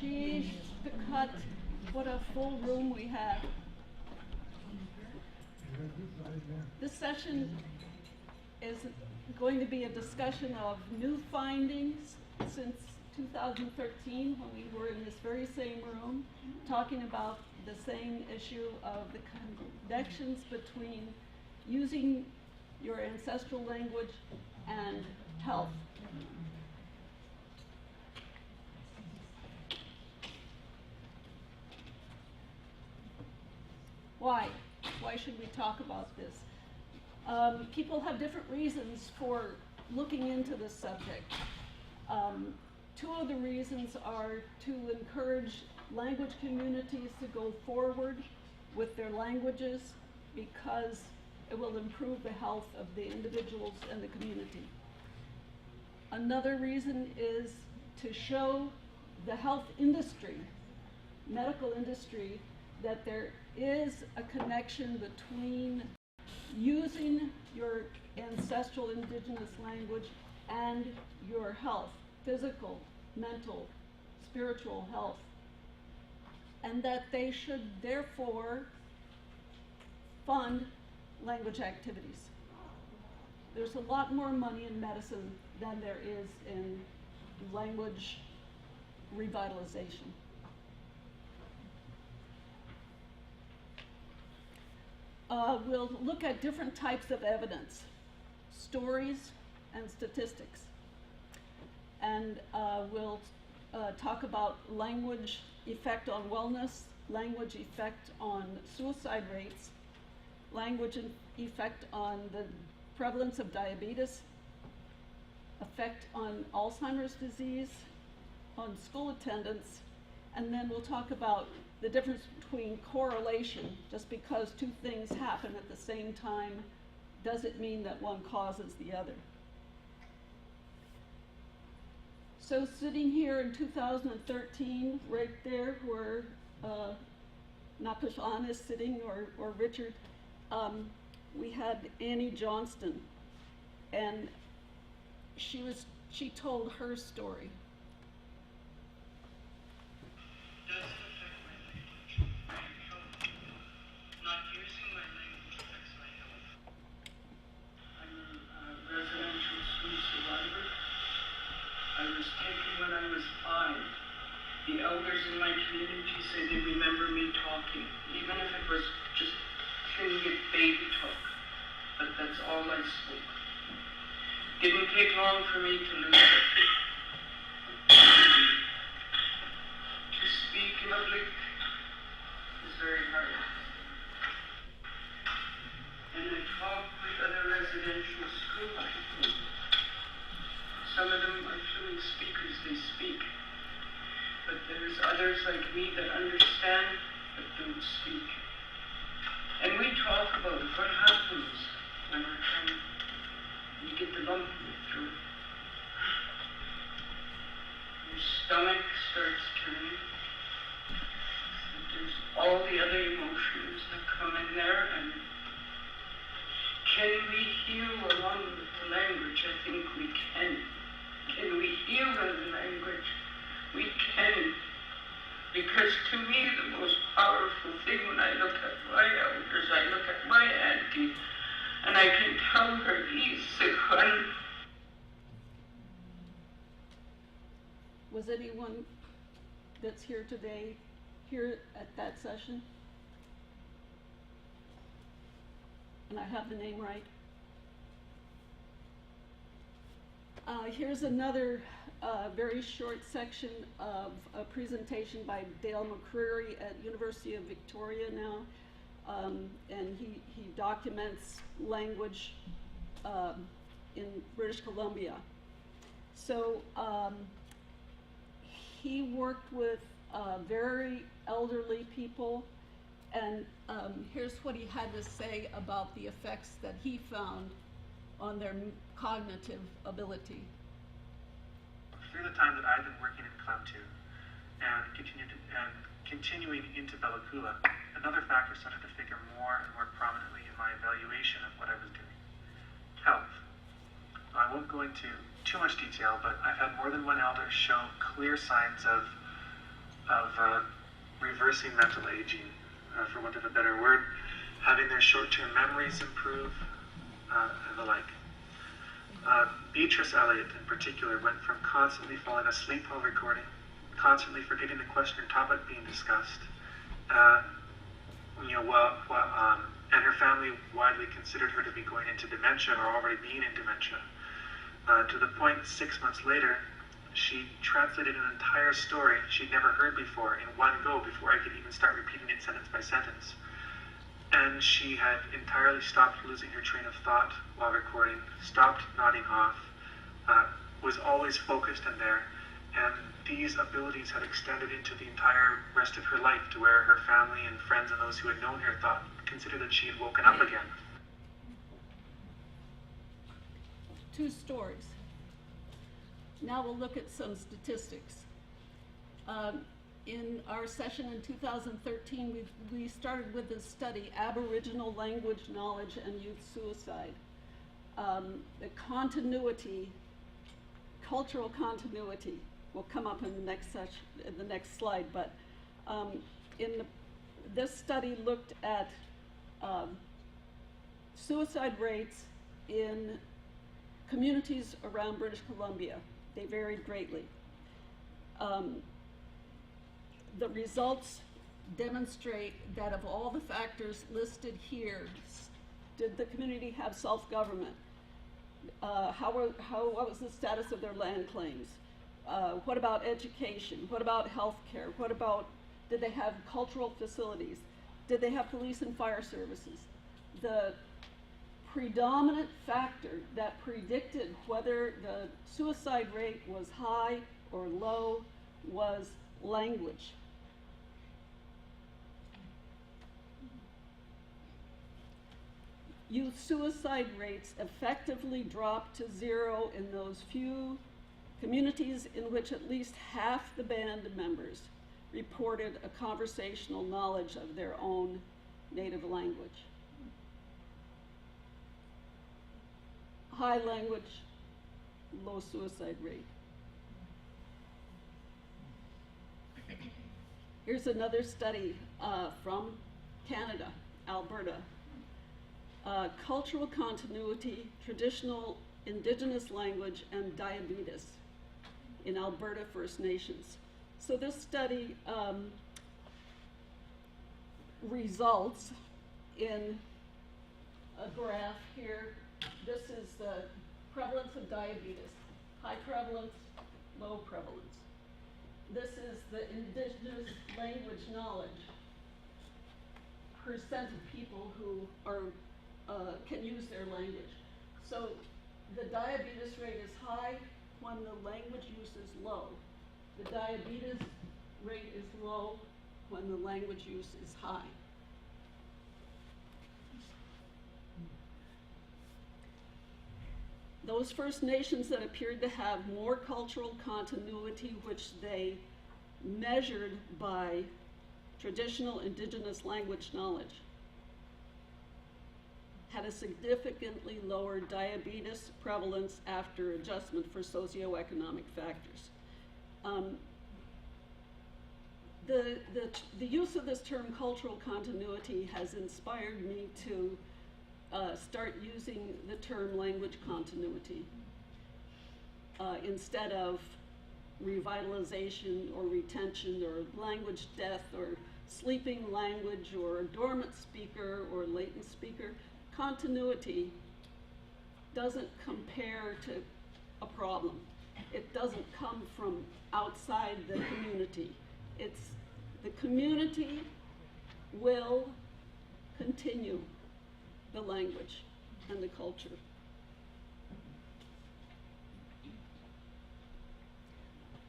Sheesh, the cut. What a full room we have. This session is going to be a discussion of new findings since 2013, when we were in this very same room talking about the same issue of the connections between using your ancestral language and health. Why? Why should we talk about this? People have different reasons for looking into this subject. Two of the reasons are to encourage language communities to go forward with their languages because it will improve the health of the individuals and the community. Another reason is to show the health industry, medical industry, that there is a connection between using your ancestral indigenous language and your health, physical, mental, spiritual health, and that they should therefore fund language activities. There's a lot more money in medicine than there is in language revitalization. We'll look at different types of evidence, stories and statistics. And we'll talk about language effect on wellness, language effect on suicide rates, language effect on the prevalence of diabetes, effect on Alzheimer's disease, on school attendance, and then we'll talk about the difference between correlation. Just because two things happen at the same time doesn't mean that one causes the other. So sitting here in 2013, right there where Napashan is sitting, or Richard, we had Annie Johnston, and she told her story. The elders in my community say they remember me talking, even if it was just thinly baby talk, but that's all I spoke. Didn't take long for me to lose it. To speak in public is very hard. And I talk with other residential school people. Some of them are fluent speakers, they speak. But there's others like me that understand but don't speak. And we talk about what happens when you get the lump in your throat. Your stomach starts turning. And there's all the other emotions that come in there. And can we heal along with the language? I think we can. Can we heal in the language? We can, because to me the most powerful thing when I look at my elders, I look at my auntie, and I can tell her, Isikhan. Was anyone that's here today here at that session? And I have the name right. Here's another very short section of a presentation by Dale McCreary at University of Victoria now, and he documents language in British Columbia. So he worked with very elderly people, and here's what he had to say about the effects that he found on their cognitive ability. Through the time that I've been working in Clowntu and continuing into Bella Coola, another factor started to figure more and more prominently in my evaluation of what I was doing. Health. I won't go into too much detail, but I've had more than one elder show clear signs of of reversing mental aging, for want of a better word, having their short-term memories improve, and the like. Beatrice Elliott, in particular, went from constantly falling asleep while recording, constantly forgetting the question or topic being discussed, and her family widely considered her to be going into dementia or already being in dementia, to the point 6 months later, she translated an entire story she'd never heard before in one go before I could even start repeating it sentence by sentence. And she had entirely stopped losing her train of thought while recording, stopped nodding off, was always focused in there, and these abilities had extended into the entire rest of her life, to where her family and friends and those who had known her considered that she had woken up again. 2 stories. Now we'll look at some statistics. In our session in 2013, we started with this study, Aboriginal Language Knowledge and Youth Suicide. The continuity, cultural continuity, will come up in the next slide, but this study looked at suicide rates in communities around British Columbia. They varied greatly. The results demonstrate that of all the factors listed here, did the community have self-government? What was the status of their land claims? What about education? What about healthcare? What about, did they have cultural facilities? Did they have police and fire services? The predominant factor that predicted whether the suicide rate was high or low was language. Youth suicide rates effectively dropped to 0 in those few communities in which at least half the band members reported a conversational knowledge of their own native language. High language, low suicide rate. Here's another study from Canada, Alberta. Cultural continuity, traditional Indigenous language, and diabetes in Alberta First Nations. So this study results in a graph here. This is the prevalence of diabetes, high prevalence, low prevalence. This is the Indigenous language knowledge, percent of people who are can use their language. So the diabetes rate is high when the language use is low. The diabetes rate is low when the language use is high. Those First Nations that appeared to have more cultural continuity, which they measured by traditional Indigenous language knowledge, had a significantly lower diabetes prevalence after adjustment for socioeconomic factors. The use of this term cultural continuity has inspired me to start using the term language continuity instead of revitalization or retention or language death or sleeping language or a dormant speaker or latent speaker. Continuity doesn't compare to a problem. It doesn't come from outside the community. It's the community will continue the language and the culture.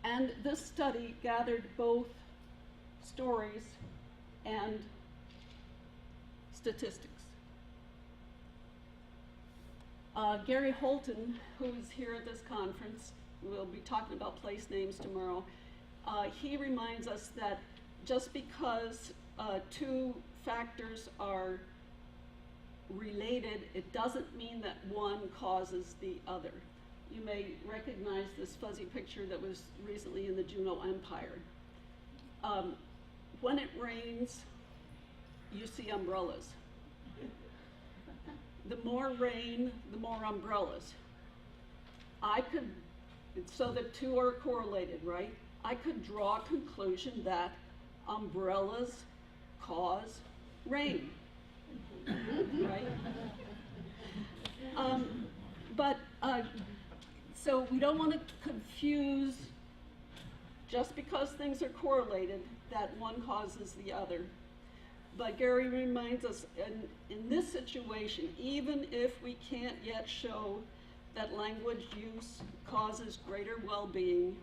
And this study gathered both stories and statistics. Gary Holton, who's here at this conference, we'll be talking about place names tomorrow, he reminds us that just because 2 factors are related, it doesn't mean that one causes the other. You may recognize this fuzzy picture that was recently in the Juneau Empire. When it rains, you see umbrellas. The more rain, the more umbrellas. So the two are correlated, right? I could draw a conclusion that umbrellas cause rain, right? So we don't want to confuse, just because things are correlated, that one causes the other. But Gary reminds us, in this situation, even if we can't yet show that language use causes greater well-being,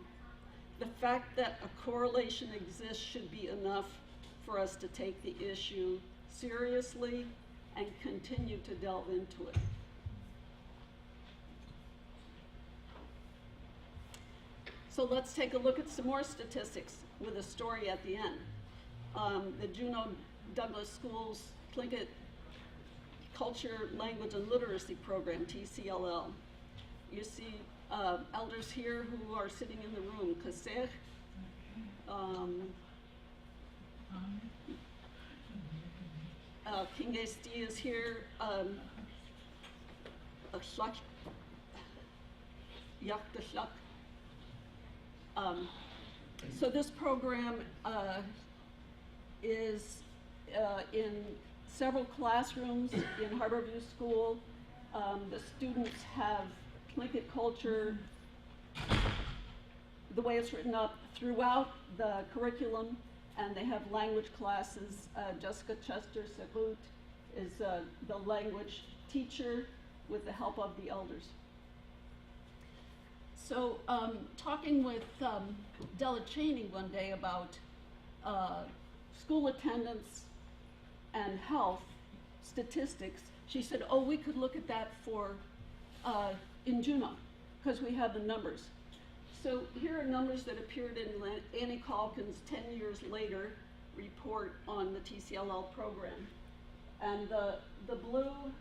the fact that a correlation exists should be enough for us to take the issue seriously and continue to delve into it. So let's take a look at some more statistics with a story at the end. The Juneau Douglas Schools Tlingit Culture, Language, and Literacy Program, TCLL. You see elders here who are sitting in the room. Kasech, Kingesti is here. Shlak, Yaktashlak. So this program is in several classrooms in Harborview School. The students have Tlingit culture, the way it's written up throughout the curriculum, and they have language classes. Jessica Chester Serut is the language teacher with the help of the elders. So talking with Della Cheney one day about school attendance and health statistics, she said, oh, we could look at that for in Juneau, because we have the numbers. So here are numbers that appeared in Annie Calkin's 10 years later report on the TCLL program. And the blue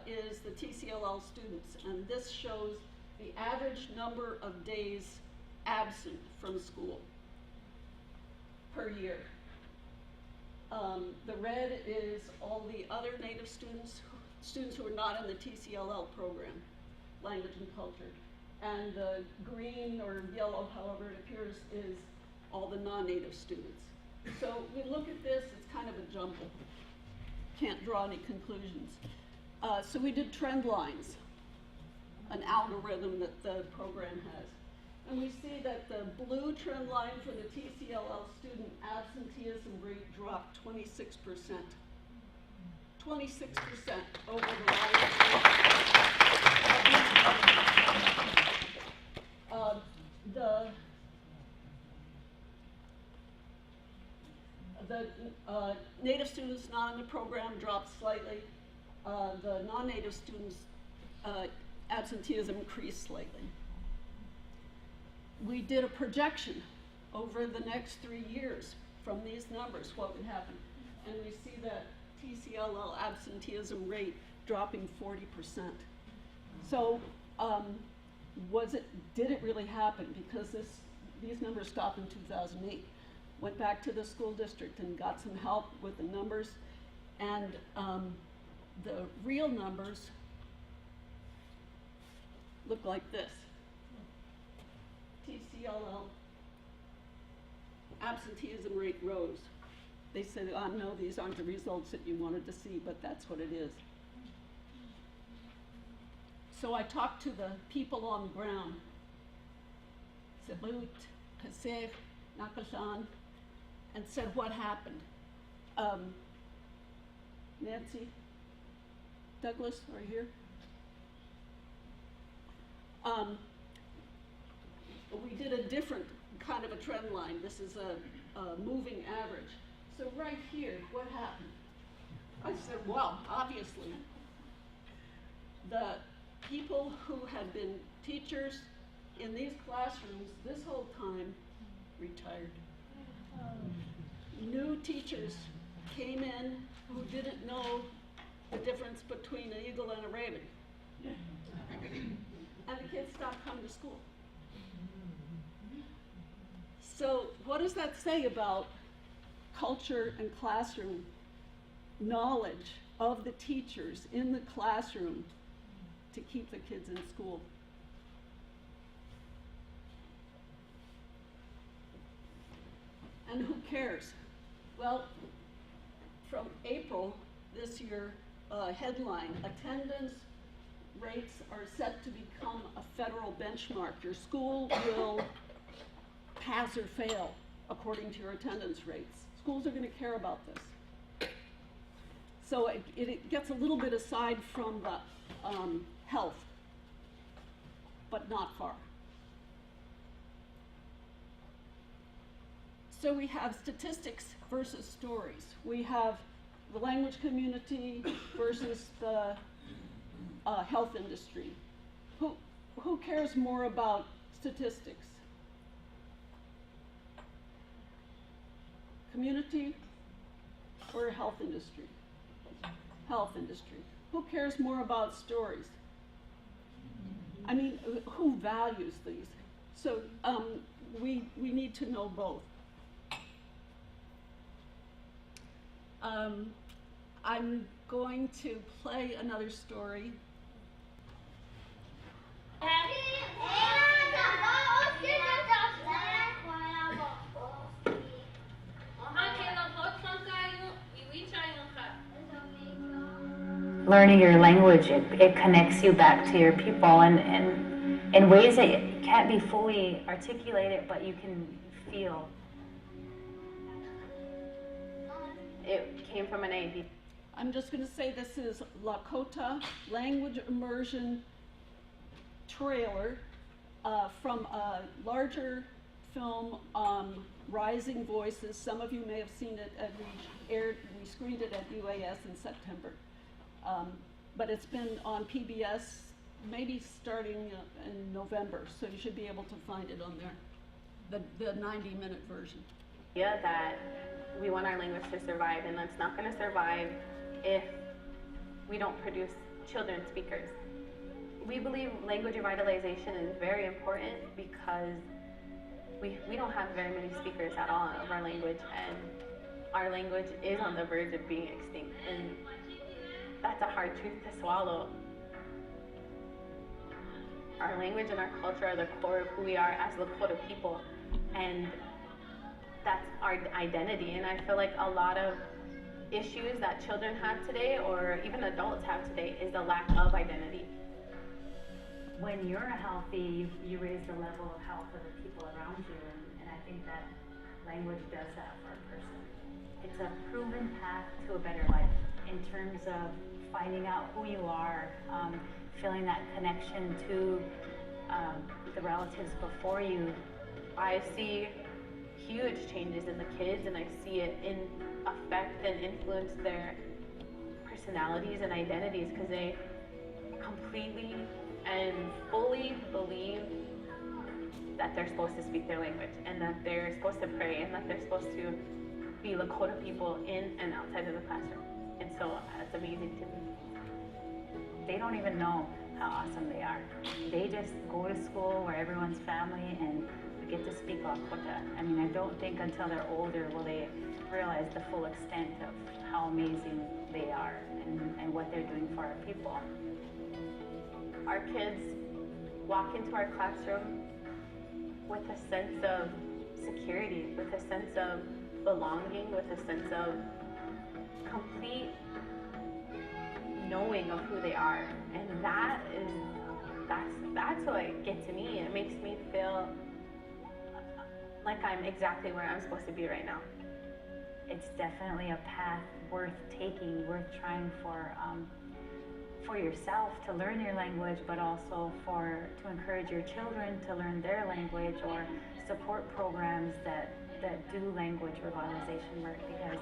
is the TCLL students, and this shows the average number of days absent from school per year. The red is all the other Native students who are not in the TCLL program, language and culture. And the green or yellow, however it appears, is all the non-Native students. So we look at this, it's kind of a jumble. Can't draw any conclusions. So we did trend lines, an algorithm that the program has. And we see that the blue trend line for the TCLL student absenteeism rate dropped 26%. 26% over the last the Native students not in the program dropped slightly. The non-Native students absenteeism increased slightly. We did a projection over the next 3 years from these numbers, what would happen. And we see that TCLL absenteeism rate dropping 40%. So did it really happen? Because these numbers stopped in 2008. Went back to the school district and got some help with the numbers. And the real numbers look like this. TCLL absenteeism rate rose. They said, oh, no, these aren't the results that you wanted to see, but that's what it is. So I talked to the people on the ground, Salut, Kaseh, Nakashan, and said what happened. Nancy, Douglas, are you here? We did a different kind of a trend line. This is a moving average. So right here, what happened? I said, well, obviously, the people who had been teachers in these classrooms this whole time retired. New teachers came in who didn't know the difference between an eagle and a raven. And the kids stopped coming to school. So what does that say about culture and classroom knowledge of the teachers in the classroom to keep the kids in school? And who cares? Well, from April this year, headline, attendance rates are set to become a federal benchmark. Your school will pass or fail according to your attendance rates. Schools are going to care about this. So it gets a little bit aside from the health, but not far. So we have statistics versus stories. We have the language community versus the health industry. Who cares more about statistics? Community or health industry? Health industry. Who cares more about stories? I mean, who values these? So we need to know both. I'm going to play another story. Learning your language, it connects you back to your people and in ways that can't be fully articulated, but you can feel. It came from an idea. I'm just going to say this is Lakota language immersion trailer from a larger film, Rising Voices. Some of you may have seen it. We screened it at UAS in September. But it's been on PBS maybe starting in November, so you should be able to find it on there, the 90-minute version. Yeah, that we want our language to survive, and it's not going to survive if we don't produce children speakers. We believe language revitalization is very important because we don't have very many speakers at all of our language, and our language is on the verge of being extinct, and that's a hard truth to swallow. Our language and our culture are the core of who we are as Lakota people, and that's our identity. And I feel like a lot of issues that children have today, or even adults have today, is the lack of identity. When you're healthy, you raise the level of health of the people around you, and I think that language does that for a person. It's a proven path to a better life in terms of finding out who you are, feeling that connection to the relatives before you. I see huge changes in the kids, and I see it affect and influence their personalities and identities, because they completely and fully believe that they're supposed to speak their language, and that they're supposed to pray, and that they're supposed to be Lakota people in and outside of the classroom. And so it's amazing to me. They don't even know how awesome they are. They just go to school where everyone's family and we get to speak Lakota. I mean, I don't think until they're older will they realize the full extent of how amazing they are and what they're doing for our people. Our kids walk into our classroom with a sense of security, with a sense of belonging, with a sense of complete knowing of who they are. And that's what gets to me. It makes me feel like I'm exactly where I'm supposed to be right now. It's definitely a path worth taking, worth trying for yourself to learn your language, but also to encourage your children to learn their language, or support programs that do language revitalization work, because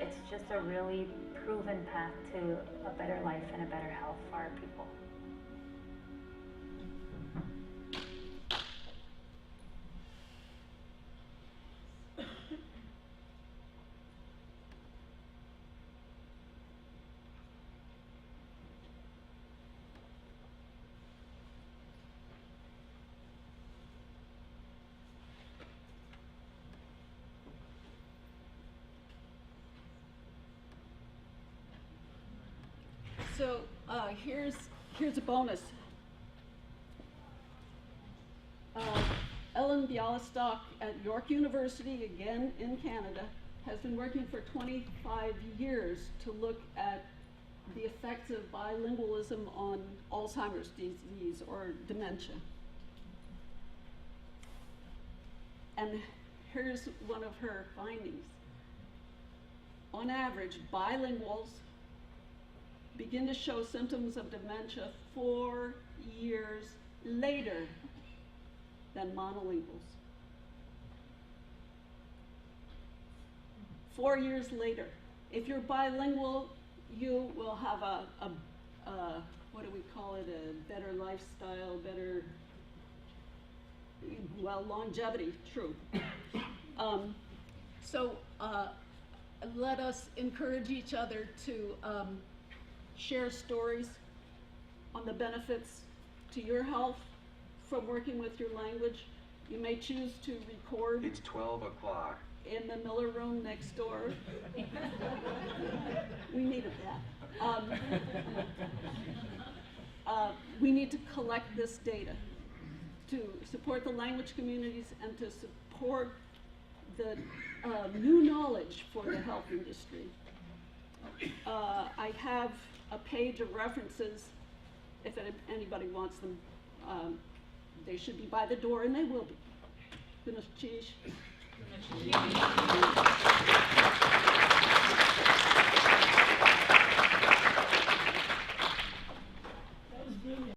it's just a really proven path to a better life and a better health for our people. So here's a bonus. Ellen Bialystock at York University, again in Canada, has been working for 25 years to look at the effects of bilingualism on Alzheimer's disease or dementia. And here's one of her findings. On average, bilinguals begin to show symptoms of dementia 4 years later than monolinguals. 4 years later. If you're bilingual, you will have a what do we call it, a better lifestyle, better, well, longevity, true. So let us encourage each other to share stories on the benefits to your health from working with your language. You may choose to record It's 12 o'clock. in the Miller room next door. We needed that. We need to collect this data to support the language communities and to support the new knowledge for the health industry. I have a page of references if anybody wants them. They should be by the door, and they will be. Goodness, cheese.